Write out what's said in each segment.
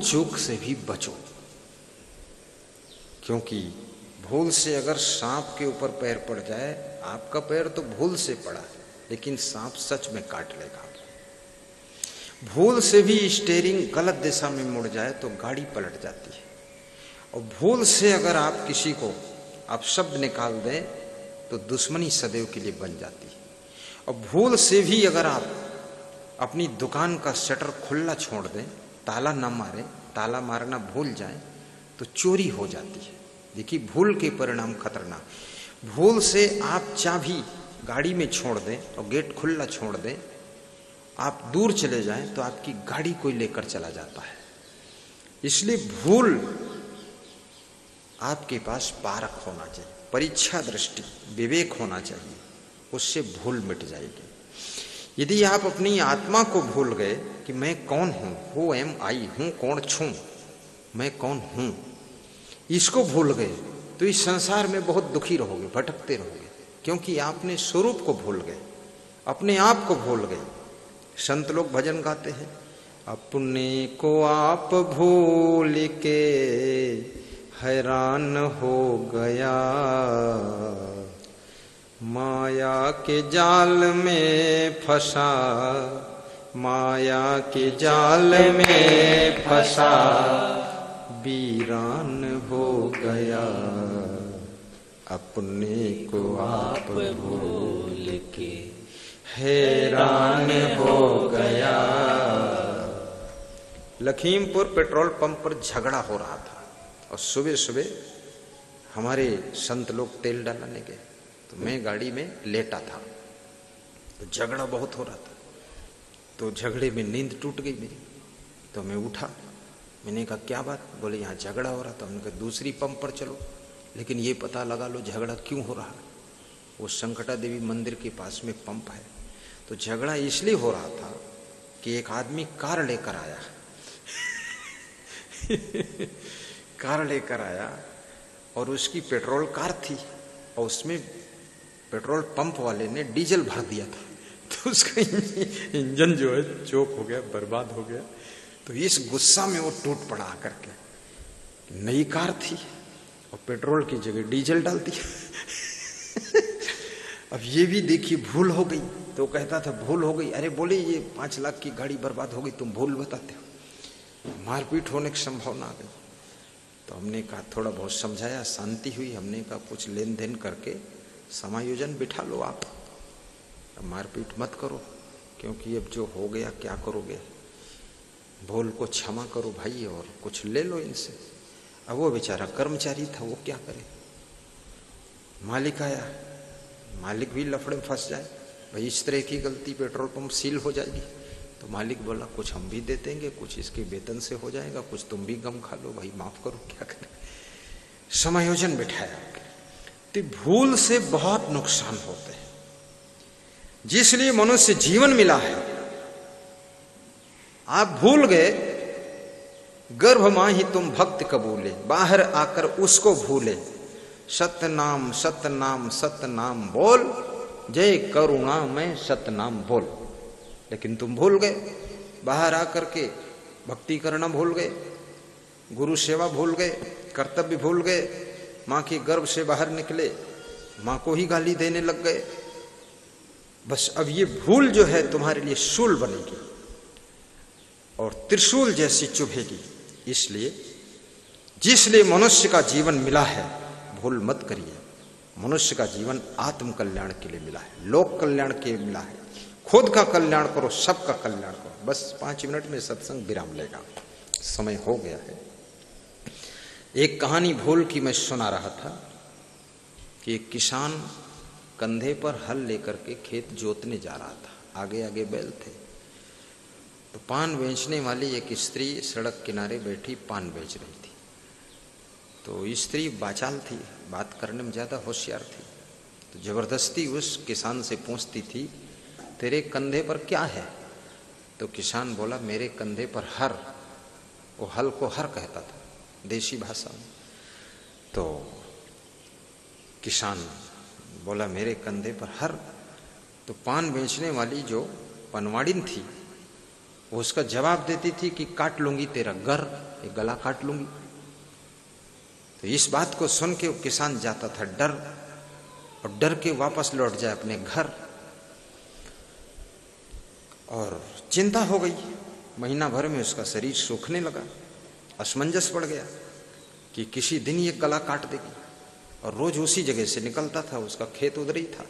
चूक से भी बचो, क्योंकि भूल से अगर सांप के ऊपर पैर पड़ जाए, आपका पैर तो भूल से पड़ा लेकिन सांप सच में काट लेगा। भूल से भी स्टीयरिंग गलत दिशा में मुड़ जाए तो गाड़ी पलट जाती है। और भूल से अगर आप किसी को आप शब्द निकाल दें तो दुश्मनी सदैव के लिए बन जाती है। और भूल से भी अगर आप अपनी दुकान का शटर खुला छोड़ दें, ताला ना मारें, ताला मारना भूल जाएं, तो चोरी हो जाती है। देखिए भूल के परिणाम खतरनाक। भूल से आप चाबी गाड़ी में छोड़ दें और गेट खुला छोड़ दें, आप दूर चले जाएं तो आपकी गाड़ी कोई लेकर चला जाता है। इसलिए भूल आपके पास पारख होना चाहिए, परीक्षा दृष्टि, विवेक होना चाहिए, उससे भूल मिट जाएगी। यदि आप अपनी आत्मा को भूल गए कि मैं कौन हूं, हु एम आई, हूं कौन छू, मैं कौन हूं, इसको भूल गए तो इस संसार में बहुत दुखी रहोगे, भटकते रहोगे, क्योंकि आपने स्वरूप को भूल गए, अपने आप को भूल गए। संत लोग भजन गाते हैं, अपने को आप भूल के हैरान हो गया, माया के जाल में फंसा, माया के जाल में फंसा, वीरान हो गया, अपने को आप भूल के हैरान हो गया। लखीमपुर पेट्रोल पंप पर झगड़ा हो रहा था और सुबह सुबह हमारे संत लोग तेल डालने गए, तो मैं गाड़ी में लेटा था, तो झगड़ा बहुत हो रहा था। तो झगड़े में नींद टूट गई मेरी, तो मैं उठा, मैंने कहा क्या बात? बोले यहाँ झगड़ा हो रहा था। हमने कहा दूसरी पंप पर चलो, लेकिन ये पता लगा लो झगड़ा क्यों हो रहा है। वो संकटा देवी मंदिर के पास में पंप है। तो झगड़ा इसलिए हो रहा था कि एक आदमी कार लेकर आया कार लेकर आया और उसकी पेट्रोल कार थी और उसमें पेट्रोल पंप वाले ने डीजल भर दिया था, तो उसका इंजन जो है चोक हो गया, बर्बाद हो गया। तो इस गुस्सा में वो टूट पड़ा आकर के। नई कार थी और पेट्रोल की जगह डीजल डाल दिया। अब ये भी देखिए भूल हो गई, तो कहता था भूल हो गई। अरे बोले ये 5 लाख की गाड़ी बर्बाद हो गई, तुम भूल बताते हो। मारपीट होने की संभावना आ गई। तो हमने कहा, थोड़ा बहुत समझाया, शांति हुई। हमने कहा कुछ लेन देन करके समायोजन बिठा लो, आप मारपीट मत करो, क्योंकि अब जो हो गया क्या करोगे, भूल को क्षमा करो भाई और कुछ ले लो इनसे। अब वो बेचारा कर्मचारी था, वो क्या करे। मालिक आया, मालिक भी लफड़े में फंस जाए, भाई इस तरह की गलती पेट्रोल पंप सील हो जाएगी। तो मालिक बोला कुछ हम भी दे देंगे, कुछ इसके वेतन से हो जाएगा, कुछ तुम भी गम खा लो, भाई माफ करो, क्या करें। समायोजन बिठाया। तो भूल से बहुत नुकसान होते हैं, जिसलिए मनुष्य जीवन मिला है। आप भूल गए, गर्भ मां ही तुम भक्त कबूले, बाहर आकर उसको भूले, सत्य नाम सत्य नाम सत्य नाम बोल, जय करुणा में सत्य नाम बोल। लेकिन तुम भूल गए, बाहर आकर के भक्ति करना भूल गए, गुरु सेवा भूल गए, कर्तव्य भूल गए, मां के गर्भ से बाहर निकले, मां को ही गाली देने लग गए। बस अब ये भूल जो है तुम्हारे लिए शूल बनेगी और त्रिशूल जैसी चुभेगी। इसलिए जिसलिए मनुष्य का जीवन मिला है, भूल मत करिए। मनुष्य का जीवन आत्म कल्याण के लिए मिला है, लोक कल्याण के लिए मिला है। खुद का कल्याण करो, सबका कल्याण करो। बस 5 मिनट में सत्संग विराम लेगा, समय हो गया है। एक कहानी भूल की मैं सुना रहा था कि एक किसान कंधे पर हल लेकर के खेत जोतने जा रहा था, आगे आगे बैल थे। तो पान बेचने वाली एक स्त्री सड़क किनारे बैठी पान बेच रही थी। तो स्त्री बाचाल थी, बात करने में ज्यादा होशियार थी। तो जबरदस्ती उस किसान से पूछती थी, तेरे कंधे पर क्या है? तो किसान बोला, मेरे कंधे पर हर। वो हल को हर कहता था देशी भाषा में। तो किसान बोला, मेरे कंधे पर हर। तो पान बेचने वाली जो पनवाड़िन थी, वो उसका जवाब देती थी कि काट लूंगी तेरा गर, ये गला काट लूंगी। तो इस बात को सुन के वो किसान जाता था डर, और डर के वापस लौट जाए अपने घर। और चिंता हो गई, महीना भर में उसका शरीर सूखने लगा। असमंजस पड़ गया कि किसी दिन ये गला काट देगी, और रोज उसी जगह से निकलता था, उसका खेत उधर ही था।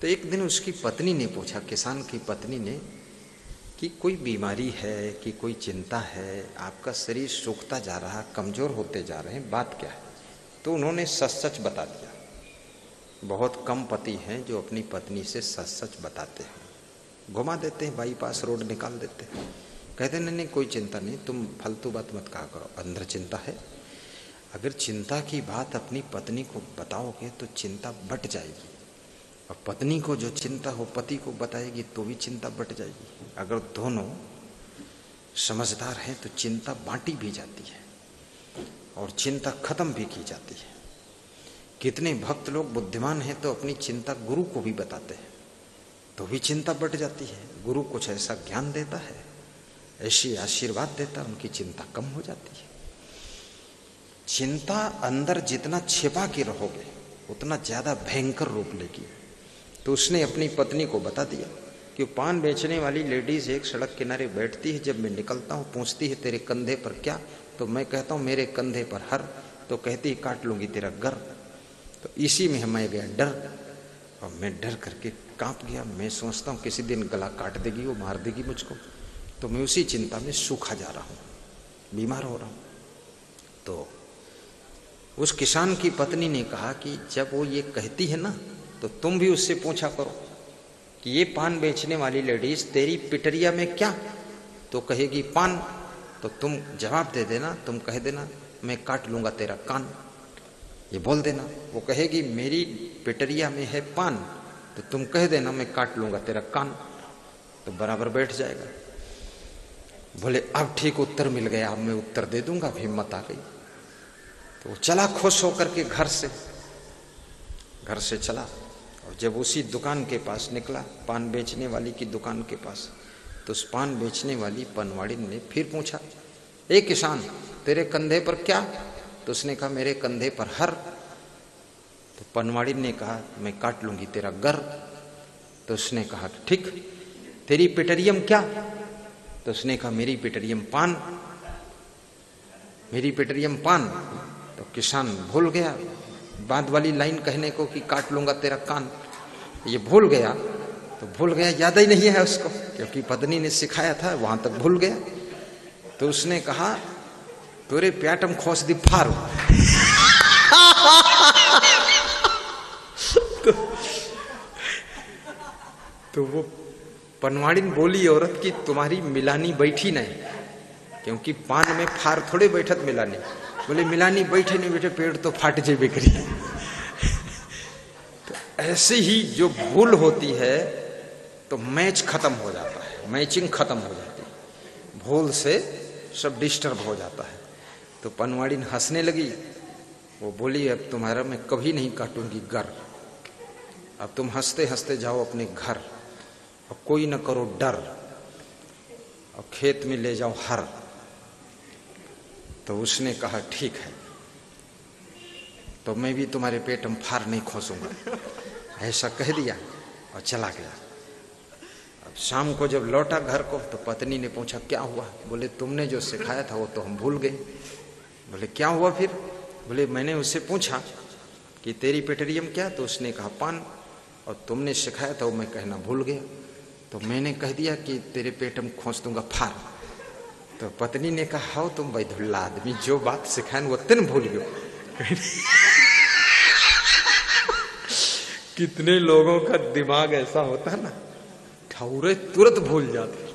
तो एक दिन उसकी पत्नी ने पूछा, किसान की पत्नी ने, कि कोई बीमारी है कि कोई चिंता है, आपका शरीर सूखता जा रहा, कमजोर होते जा रहे हैं, बात क्या है? तो उन्होंने सच सच बता दिया। बहुत कम पति हैं जो अपनी पत्नी से सच सच बताते हैं, घुमा देते हैं, बाईपास रोड निकाल देते हैं, कहते नहीं नहीं कोई चिंता नहीं, तुम फालतू बात मत कहा करो, अंदर चिंता है। अगर चिंता की बात अपनी पत्नी को बताओगे तो चिंता बट जाएगी, और पत्नी को जो चिंता हो पति को बताएगी तो भी चिंता बट जाएगी। अगर दोनों समझदार हैं तो चिंता बांटी भी जाती है और चिंता खत्म भी की जाती है। कितने भक्त लोग बुद्धिमान हैं तो अपनी चिंता गुरु को भी बताते हैं तो भी चिंता बट जाती है। गुरु कुछ ऐसा ज्ञान देता है, ऐसी आशीर्वाद देता है, उनकी चिंता कम हो जाती है। चिंता अंदर जितना छिपा के रहोगे उतना ज्यादा भयंकर रूप लेगी। तो उसने अपनी पत्नी को बता दिया कि पान बेचने वाली लेडीज एक सड़क किनारे बैठती है, जब मैं निकलता हूँ पूछती है तेरे कंधे पर क्या, तो मैं कहता हूँ मेरे कंधे पर हर, तो कहती है काट लूंगी तेरा गर। तो इसी में मैं गया डर, और मैं डर करके कांप गया। मैं सोचता हूँ किसी दिन गला काट देगी, वो मार देगी मुझको, तो मैं उसी चिंता में सूखा जा रहा हूँ, बीमार हो रहा हूँ। तो उस किसान की पत्नी ने कहा कि जब वो ये कहती है ना तो तुम भी उससे पूछा करो कि ये पान बेचने वाली लेडीज तेरी पिटरिया में क्या, तो कहेगी पान, तो तुम जवाब दे देना, तुम कह देना मैं काट लूंगा तेरा कान, ये बोल देना। वो कहेगी मेरी पिटरिया में है पान, तो तुम कह देना मैं काट लूंगा तेरा कान, तो बराबर बैठ जाएगा। बोले अब ठीक उत्तर मिल गया, अब मैं उत्तर दे दूंगा, अब हिम्मत आ गई। तो वो चला खुश होकर के घर से चला, और जब उसी दुकान के पास निकला, पान बेचने वाली की दुकान के पास, तो उस पान बेचने वाली पनवाड़ी ने फिर पूछा, ए किसान तेरे कंधे पर क्या, तो उसने कहा मेरे कंधे पर हर। तो पनवाड़ी ने कहा मैं काट लूंगी तेरा गर। तो उसने कहा ठीक, तेरी पिटरियम क्या, तो उसने कहा मेरी पिटरियम पान, मेरी पिटरियम पान। तो किसान भूल गया बाद वाली लाइन कहने को कि काट लूंगा तेरा कान, ये भूल गया। तो भूल गया, याद ही नहीं है उसको, क्योंकि पत्नी ने सिखाया था, वहां तक भूल गया। तो उसने कहा तोरे प्याटम खोस दी फारू। तो वो पनवाड़िन बोली औरत की तुम्हारी मिलानी बैठी नहीं, क्योंकि पान में फार थोड़े बैठत मिलानी। बोले मिलानी बैठे नहीं बैठे पेड़ तो फाट जे बिक्री। तो ऐसे ही जो भूल होती है तो मैच खत्म हो जाता है, मैचिंग खत्म हो जाती है, भूल से सब डिस्टर्ब हो जाता है। तो पनवाड़ी हंसने लगी, वो बोली अब तुम्हारा मैं कभी नहीं काटूंगी गर, अब तुम हंसते हंसते जाओ अपने घर, और कोई न करो डर, और खेत में ले जाओ हर। तो उसने कहा ठीक है, तो मैं भी तुम्हारे पेट में फार नहीं खोसूंगा, ऐसा कह दिया और चला गया। अब शाम को जब लौटा घर को तो पत्नी ने पूछा क्या हुआ, बोले तुमने जो सिखाया था वो तो हम भूल गए। बोले क्या हुआ फिर, बोले मैंने उससे पूछा कि तेरी पेटरियम क्या, तो उसने कहा पान, और तुमने सिखाया था वो मैं कहना भूल गया, तो मैंने कह दिया कि तेरे पेट में खोस दूंगा फार। तो पत्नी ने कहा हाउ तुम बैधुल्ला आदमी, जो बात सिखाए वो तेन भूल गयो। कितने लोगों का दिमाग ऐसा होता है ना, ठौरे तुरंत भूल जाते।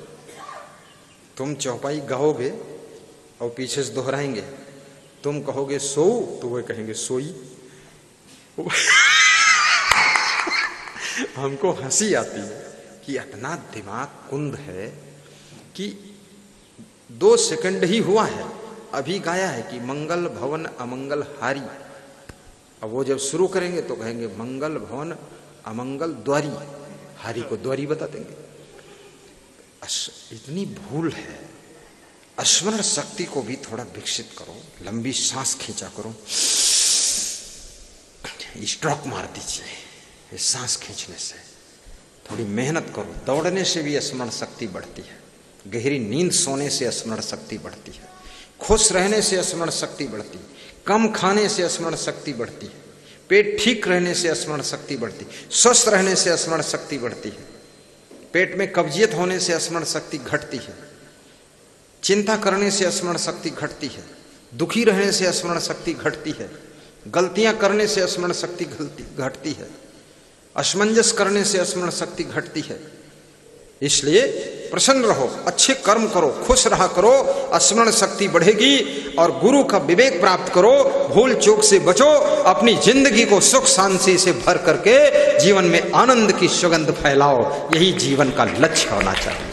तुम चौपाई गाओगे और पीछे से दोहराएंगे, तुम कहोगे सो तो वे कहेंगे सोई। हमको हंसी आती है कि इतना दिमाग कुंद है कि 2 सेकंड ही हुआ है, अभी गाया है कि मंगल भवन अमंगल हारी, अब वो जब शुरू करेंगे तो कहेंगे मंगल भवन अमंगल द्वारी, हारी को द्वारी बता देंगे। इतनी भूल है। स्मरण शक्ति को भी थोड़ा विकसित करो, लंबी सांस खींचा करो, स्ट्रोक मार दीजिए इस सांस खींचने से। थोड़ी मेहनत करो, दौड़ने से भी स्मरण शक्ति बढ़ती है, गहरी नींद सोने से स्मरण शक्ति बढ़ती है, खुश रहने से स्मरण शक्ति बढ़ती है, कम खाने से स्मरण शक्ति बढ़ती है, पेट ठीक रहने से स्मरण शक्ति बढ़ती है, स्वस्थ रहने से स्मरण शक्ति बढ़ती है, पेट में कब्जियत होने से स्मरण शक्ति घटती है, चिंता करने से स्मरण शक्ति घटती है, दुखी रहने से स्मरण शक्ति घटती है, गलतियां करने से स्मरण शक्ति घटती है, असमंजस करने से स्मरण शक्ति घटती है। इसलिए प्रसन्न रहो, अच्छे कर्म करो, खुश रहा करो, स्मरण शक्ति बढ़ेगी। और गुरु का विवेक प्राप्त करो, भूल चूक से बचो, अपनी जिंदगी को सुख शांति से भर करके जीवन में आनंद की सुगंध फैलाओ। यही जीवन का लक्ष्य होना चाहिए।